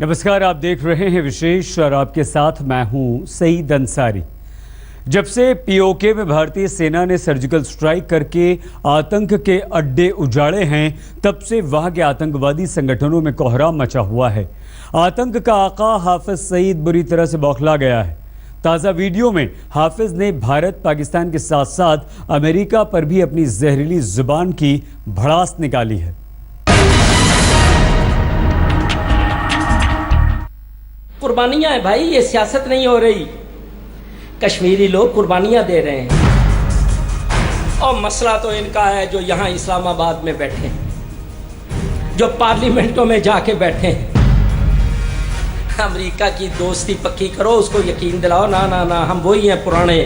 नमस्कार, आप देख रहे हैं विशेष और आपके साथ मैं हूं सईद अंसारी। जब से पीओके में भारतीय सेना ने सर्जिकल स्ट्राइक करके आतंक के अड्डे उजाड़े हैं, तब से वहां के आतंकवादी संगठनों में कोहराम मचा हुआ है। आतंक का आका हाफिज सईद बुरी तरह से बौखला गया है। ताज़ा वीडियो में हाफिज ने भारत पाकिस्तान के साथ साथ अमेरिका पर भी अपनी जहरीली जुबान की भड़ास निकाली है। कुर्बानियां हैं भाई, ये सियासत नहीं हो रही। कश्मीरी लोग कुर्बानियां दे रहे हैं और मसला तो इनका है जो यहाँ इस्लामाबाद में बैठे हैं, जो पार्लियामेंटों में जाके बैठे हैं। अमेरिका की दोस्ती पक्की करो, उसको यकीन दिलाओ ना ना ना हम वही हैं पुराने।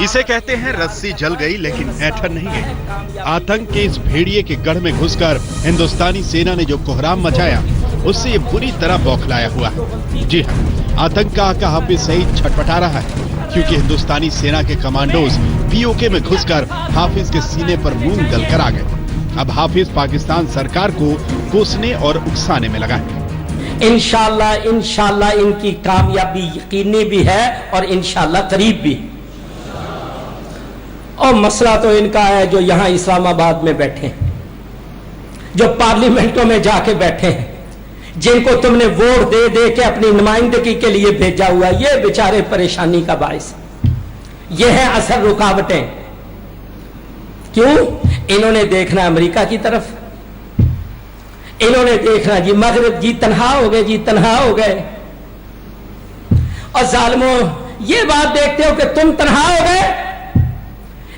इसे कहते हैं रस्सी जल गई लेकिन ऐंठन नहीं गई। आतंक के इस भेड़िए के गढ़ में घुसकर हिंदुस्तानी सेना ने जो कोहराम मचाया, उससे ये बुरी तरह बौखलाया हुआ है। जी हाँ, आतंक का आका हाफिज सईद छटपटा रहा है क्योंकि हिंदुस्तानी सेना के कमांडोज पीओके में घुसकर हाफिज के सीने पर मूंग दलकर आ गए। अब हाफिज पाकिस्तान सरकार को कोसने और उकसाने में लगा है। इंशाल्लाह इनकी कामयाबी यकीनी भी है और इंशाल्लाह करीब भी। और मसला तो इनका है जो यहाँ इस्लामाबाद में बैठे हैं, जो पार्लियामेंटों में जाके बैठे हैं, जिनको तुमने वोट दे दे के अपनी नुमाइंदगी के लिए भेजा हुआ, ये बेचारे परेशानी का बायस। ये है असल रुकावटें। क्यों? इन्होंने देखना अमेरिका की तरफ, इन्होंने देखना जी मगरिब, जी तन्हा हो गए, जी तन्हा हो गए। और जालिमों, ये बात देखते हो कि तुम तन्हा हो गए।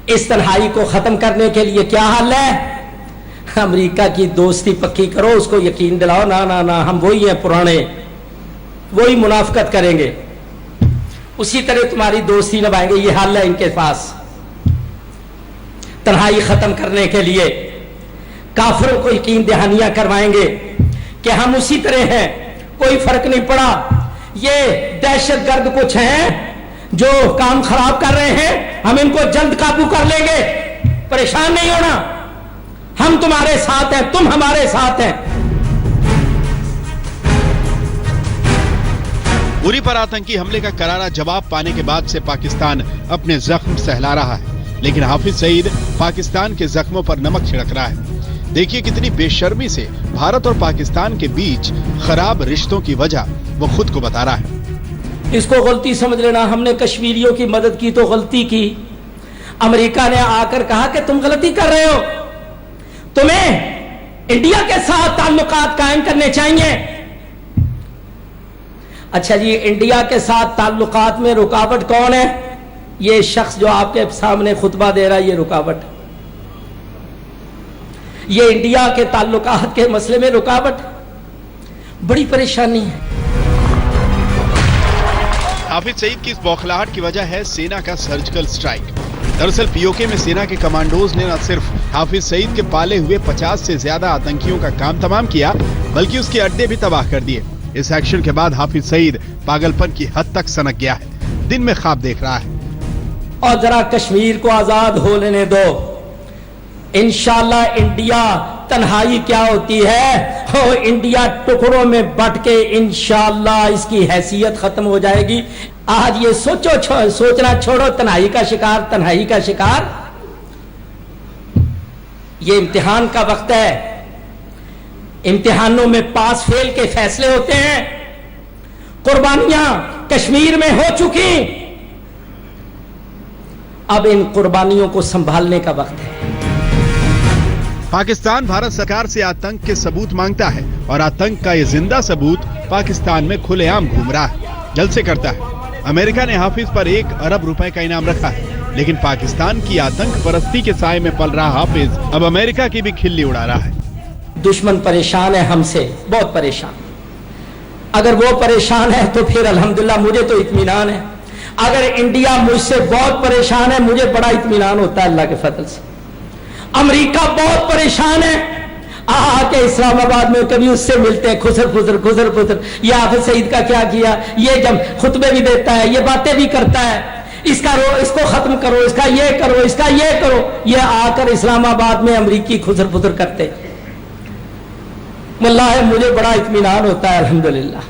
इस तन्हाई को खत्म करने के लिए क्या हल है? अमेरिका की दोस्ती पक्की करो, उसको यकीन दिलाओ ना ना ना हम वही हैं पुराने, वही मुनाफकत करेंगे, उसी तरह तुम्हारी दोस्ती निभाएंगे। ये हल है इनके पास तन्हाई खत्म करने के लिए। काफिरों को यकीन दहानियां करवाएंगे कि हम उसी तरह हैं, कोई फर्क नहीं पड़ा। ये दहशतगर्द कुछ हैं जो काम खराब कर रहे हैं, हम इनको जल्द काबू कर लेंगे, परेशान नहीं होना, हम तुम्हारे साथ हैं, तुम हमारे साथ हैं। उरी पर आतंकी हमले का करारा जवाब पाने के बाद से पाकिस्तान अपने जख्म सहला रहा है, लेकिन हाफिज सईद पाकिस्तान के जख्मों पर नमक छिड़क रहा है। देखिए कितनी बेशर्मी से भारत और पाकिस्तान के बीच खराब रिश्तों की वजह वो खुद को बता रहा है। इसको गलती समझ लेना, हमने कश्मीरियों की मदद की तो गलती की। अमेरिका ने आकर कहा कि तुम गलती कर रहे हो, तुम्हें इंडिया के साथ ताल्लुकात कायम करने चाहिए। अच्छा जी, इंडिया के साथ ताल्लुकात में रुकावट कौन है? ये शख्स जो आपके सामने खुतबा दे रहा है, ये रुकावट, ये इंडिया के ताल्लुकात के मसले में रुकावट। बड़ी परेशानी है। हाफिज सईद की इस बौखलाहट की वजह है सेना का सर्जिकल स्ट्राइक। दरअसल पीओके में सेना के कमांडोज ने न सिर्फ हाफिज सईद के पाले हुए 50 से ज्यादा आतंकियों का काम तमाम किया, बल्कि उसके अड्डे भी तबाह कर दिए। इस एक्शन के बाद हाफिज सईद पागलपन की हद तक सनक गया है, दिन में ख्वाब देख रहा है। और जरा कश्मीर को आजाद हो लेने दो, इंशाल्लाह। इंडिया तन्हाई क्या होती है, हो इंडिया टुकड़ों में बट के इंशाल्लाह इसकी हैसियत खत्म हो जाएगी। आज ये सोचना छोड़ो, तन्हाई का शिकार, तन्हाई का शिकार। ये इम्तिहान का वक्त है, इम्तिहानों में पास फेल के फैसले होते हैं। कुर्बानियां कश्मीर में हो चुकी, अब इन कुर्बानियों को संभालने का वक्त है। पाकिस्तान भारत सरकार से आतंक के सबूत मांगता है और आतंक का ये जिंदा सबूत पाकिस्तान में खुलेआम घूम रहा है, जल्द से करता है। अमेरिका ने हाफिज पर 1 अरब रुपए का इनाम रखा है, लेकिन पाकिस्तान की आतंक परस्ती के साए में पल रहा हाफिज अब अमेरिका की भी खिल्ली उड़ा रहा है। दुश्मन परेशान है हमसे, बहुत परेशान। अगर वो परेशान है तो फिर अल्हम्दुलिल्लाह मुझे तो इत्मीनान है। अगर इंडिया मुझसे बहुत परेशान है, मुझे बड़ा इत्मीनान होता है अल्लाह के फजल से। अमेरिका बहुत परेशान है, आके इस्लामाबाद में कभी उससे मिलते हैं, खुसर खुसर खुसर खुसर, ये हाफिज सईद का क्या किया, ये जब खुतबे भी देता है, ये बातें भी करता है, इसको खत्म करो, इसका ये करो, इसका ये करो। ये आकर इस्लामाबाद में अमेरिकी खुसर फुसर करते। मुल्ला है, मुझे बड़ा इत्मीनान होता है अल्हम्दुलिल्लाह।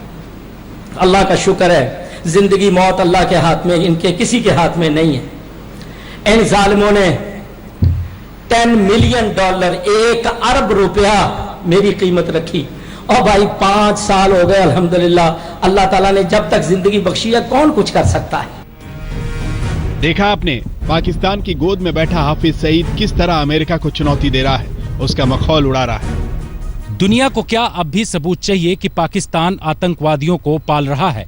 अल्लाह का शुक्र है, जिंदगी मौत अल्लाह के हाथ में, इनके किसी के हाथ में नहीं है। इन जालिमों ने $10 मिलियन, 1 अरब रुपया मेरी कीमत रखी। और भाई 5 साल हो गए अल्हम्दुलिल्लाह, अल्लाह ताला ने जब तक जिंदगी बख्शी है, कौन कुछ कर सकता है। देखा आपने पाकिस्तान की गोद में बैठा हाफिज सईद किस तरह अमेरिका को चुनौती दे रहा है, उसका मखौल उड़ा रहा है। दुनिया को क्या अब भी सबूत चाहिए कि पाकिस्तान आतंकवादियों को पाल रहा है?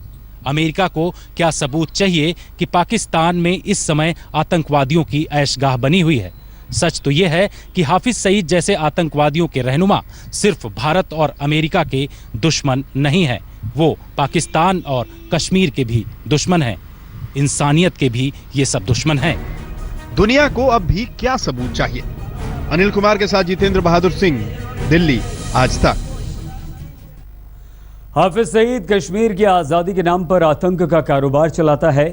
अमेरिका को क्या सबूत चाहिए कि पाकिस्तान में इस समय आतंकवादियों की ऐशगाह बनी हुई है? सच तो यह है कि हाफिज सईद जैसे आतंकवादियों के रहनुमा सिर्फ भारत और अमेरिका के दुश्मन नहीं है, वो पाकिस्तान और कश्मीर के भी दुश्मन हैं। इंसानियत के भी ये सब दुश्मन हैं। दुनिया को अब भी क्या सबूत चाहिए? अनिल कुमार के साथ जितेंद्र बहादुर सिंह, दिल्ली, आज तक। हाफिज सईद कश्मीर की आज़ादी के नाम पर आतंक का कारोबार चलाता है।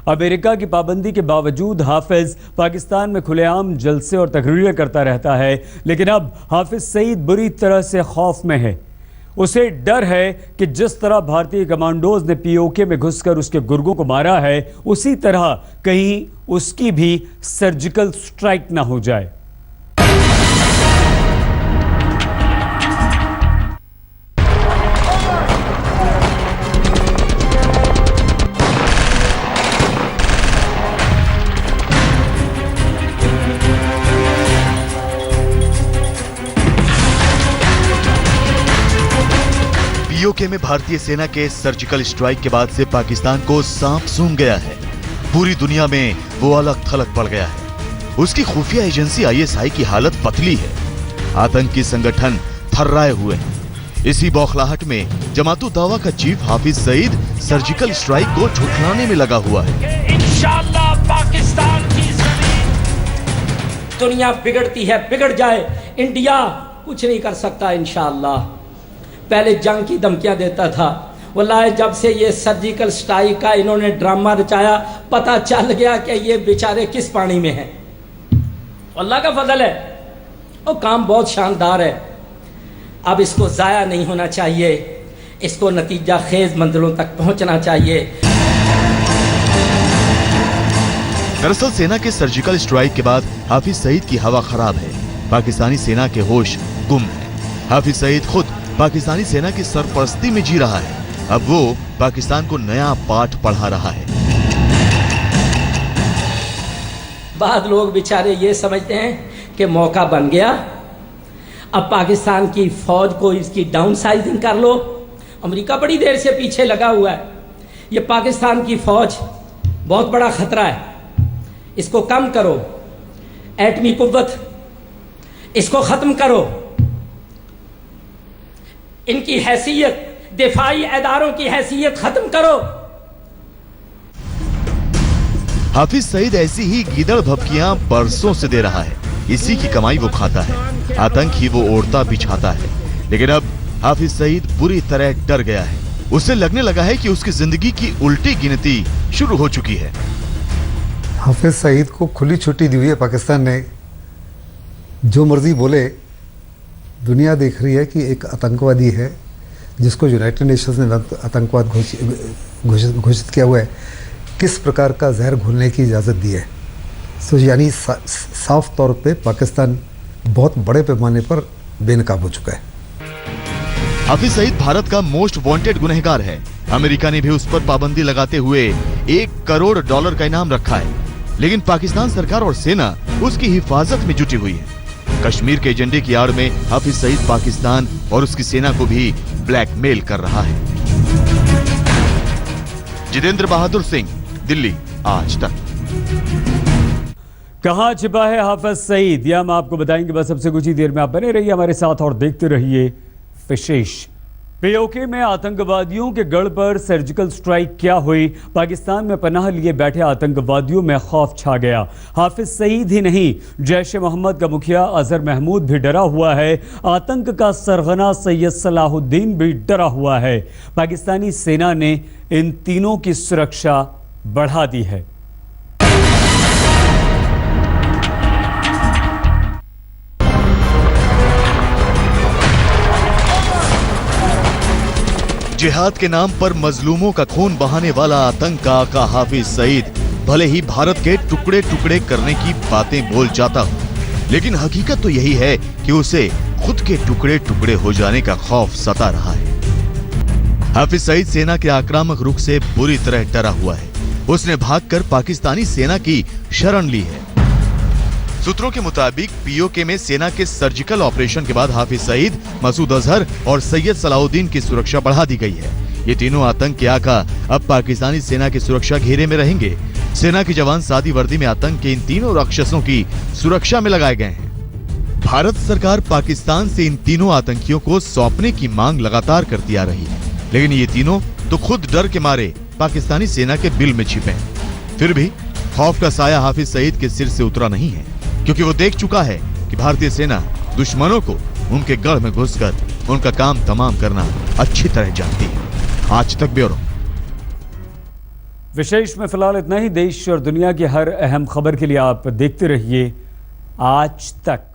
अमेरिका की पाबंदी के बावजूद हाफिज पाकिस्तान में खुलेआम जलसे और तकरीरें करता रहता है, लेकिन अब हाफिज सईद बुरी तरह से खौफ में है। उसे डर है कि जिस तरह भारतीय कमांडोज ने पीओके में घुसकर उसके गुर्गों को मारा है, उसी तरह कहीं उसकी भी सर्जिकल स्ट्राइक ना हो जाए। पीओके में भारतीय सेना के सर्जिकल स्ट्राइक के बाद से पाकिस्तान को सांप सूंघ गया है। पूरी दुनिया में वो अलग थलग पड़ गया है। उसकी खुफिया एजेंसी आईएसआई की हालत पतली है। आतंकी संगठन थर्राए हुए हैं। इसी बौखलाहट में जमातु दावा का chief Hafiz Saeed surgical strike को झुठलाने में लगा हुआ है। इंशाअल्लाह पाकिस्तान की दुनिया बिगड़ती है, बिगड़ जाए, इंडिया कुछ नहीं कर सकता इंशाअल्लाह। पहले जंग की धमकियां देता था, वल्लाह जब से ये सर्जिकल स्ट्राइक का इन्होंने ड्रामा रचाया, पता चल गया कि ये बेचारे किस पानी में हैं। अल्लाह का फजल है, और काम बहुत शानदार है। अब इसको ज़ाया नहीं होना चाहिए, इसको नतीजा खेज मंजिलों तक पहुंचना चाहिए। दरअसल सेना के सर्जिकल स्ट्राइक के बाद हाफिज सईद की हवा खराब है। पाकिस्तानी सेना के होश गुम है। हाफिज सईद खुद पाकिस्तानी सेना की सरपरस्ती में जी रहा है। अब वो पाकिस्तान को नया पाठ पढ़ा रहा है। बाद लोग बेचारे ये समझते हैं कि मौका बन गया, अब पाकिस्तान की फौज को इसकी डाउन साइजिंग कर लो। अमेरिका बड़ी देर से पीछे लगा हुआ है। ये पाकिस्तान की फौज बहुत बड़ा खतरा है, इसको कम करो। एटमी कुव्वत इसको खत्म करो। इनकी हैसियत, दिफाई इदारों की हैसियत खत्म करो। हाफिज सईद ऐसी ही गीदड़ भभकियां बरसों से दे रहा है। इसी की कमाई वो खाता है, आतंक ही वो ओढ़ता बिछाता है। लेकिन अब हाफिज सईद बुरी तरह डर गया है। उसे लगने लगा है कि उसकी जिंदगी की उल्टी गिनती शुरू हो चुकी है। हाफिज सईद को खुली छुट्टी दी हुई है पाकिस्तान ने, जो मर्जी बोले। दुनिया देख रही है कि एक आतंकवादी है जिसको यूनाइटेड नेशंस ने आतंकवाद घोषित किया हुआ है, किस प्रकार का जहर घोलने की इजाज़त दी है। तो यानी साफ तौर पे पाकिस्तान बहुत बड़े पैमाने पर बेनकाब हो चुका है। हाफिज सईद भारत का मोस्ट वांटेड गुनहगार है। अमेरिका ने भी उस पर पाबंदी लगाते हुए $1 करोड़ का इनाम रखा है। लेकिन पाकिस्तान सरकार और सेना उसकी हिफाजत में जुटी हुई है। कश्मीर के एजेंडे की आड़ में हाफिज सईद पाकिस्तान और उसकी सेना को भी ब्लैकमेल कर रहा है। जितेंद्र बहादुर सिंह, दिल्ली, आज तक। कहां छिपा है हाफिज सईद, यह हम आपको बताएंगे। बस सबसे कुछ ही देर में आप बने रहिए हमारे साथ और देखते रहिए विशेष। पीओके में आतंकवादियों के गढ़ पर सर्जिकल स्ट्राइक क्या हुई, पाकिस्तान में पनाह लिए बैठे आतंकवादियों में खौफ छा गया। हाफिज सईद ही नहीं, जैश ए मोहम्मद का मुखिया अजहर महमूद भी डरा हुआ है। आतंक का सरगना सैयद सलाहुद्दीन भी डरा हुआ है। पाकिस्तानी सेना ने इन तीनों की सुरक्षा बढ़ा दी है। जिहाद के नाम पर मजलूमों का खून बहाने वाला आतंक का आका हाफिज सईद भले ही भारत के टुकड़े टुकड़े करने की बातें बोल जाता हो, लेकिन हकीकत तो यही है कि उसे खुद के टुकड़े टुकड़े हो जाने का खौफ सता रहा है। हाफिज सईद सेना के आक्रामक रुख से बुरी तरह डरा हुआ है। उसने भागकर पाकिस्तानी सेना की शरण ली है। सूत्रों के मुताबिक पीओके में सेना के सर्जिकल ऑपरेशन के बाद हाफिज सईद, मसूद अजहर और सैयद सलाउद्दीन की सुरक्षा बढ़ा दी गई है। ये तीनों आतंक के आका अब पाकिस्तानी सेना की सुरक्षा घेरे में रहेंगे। सेना के जवान सादी वर्दी में आतंक के इन तीनों राक्षसों की सुरक्षा में लगाए गए हैं। भारत सरकार पाकिस्तान से इन तीनों आतंकियों को सौंपने की मांग लगातार करती आ रही है, लेकिन ये तीनों तो खुद डर के मारे पाकिस्तानी सेना के बिल में छिपे हैं। फिर भी खौफ का साया हाफिज सईद के सिर से उतरा नहीं है, क्योंकि वो देख चुका है कि भारतीय सेना दुश्मनों को उनके गढ़ में घुसकर उनका काम तमाम करना अच्छी तरह जानती है। आज तक ब्यूरो। विशेष में फिलहाल इतना ही। देश और दुनिया की हर अहम खबर के लिए आप देखते रहिए आज तक।